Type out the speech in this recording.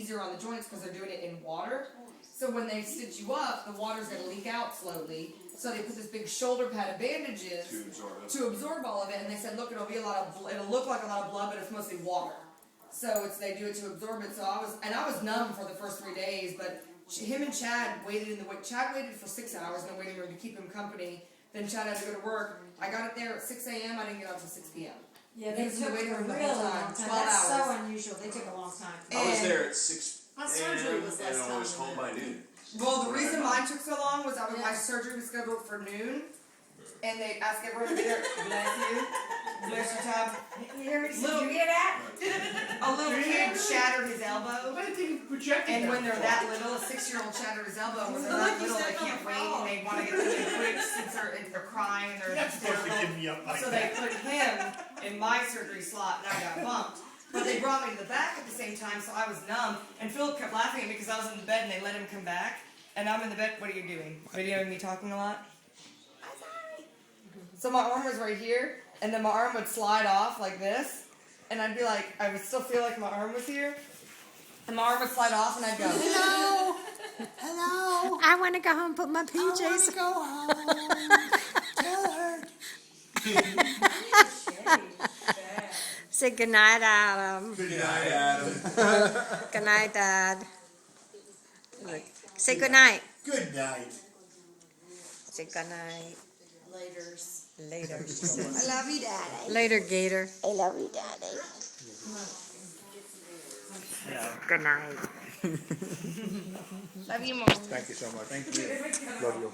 easier on the joints because they're doing it in water. So when they stitch you up, the water's going to leak out slowly. So they put this big shoulder pad of bandages to absorb all of it. And they said, look, it'll look like a lot of blood, but it's mostly water. So they do it to absorb it. So I was numb for the first 3 days, but him and Chad waited Chad waited for 6 hours in the waiting room to keep him company. Then Chad had to go to work. I got it there at 6 a.m. I didn't get out until 6 p.m. Yeah, they took a really long time. 12 That's hours. so unusual. They took a long time. I was there at 6 My surgery was and less I was time home than by noon. Well, the reason mine took so long was my surgery was scheduled for noon, and they asked everyone to be there. Bless you. Bless your time. You hear me? Did you hear that? A little kid shattered his elbow. And when they're that little, a 6-year-old shattered his elbow. When they're that little, they can't wait and they want to get something quick since they're crying and they're hysterical. So they put him in my surgery slot and I got bumped. But they brought me to the back at the same time, so I was numb. And Phil kept laughing at me because I was in the bed and they let him come back. And I'm in the bed. What are you doing? Videoing me talking a lot? I'm sorry. So my arm was right here, and then my arm would slide off like this. And I'd be like, I would still feel like my arm was here. And my arm would slide off, and I'd go, hello, hello. I want to go home and put my PJs. I want to go home. Tell her. Say goodnight, Adam. Good night, Adam. Good night, Dad. Look. Say goodnight. Good night. Say goodnight. Laters. Later. I love you, Daddy. Later, Gator. I love you, Daddy. Good night. Love you, Mom. Thank you so much. Thank you. Love you.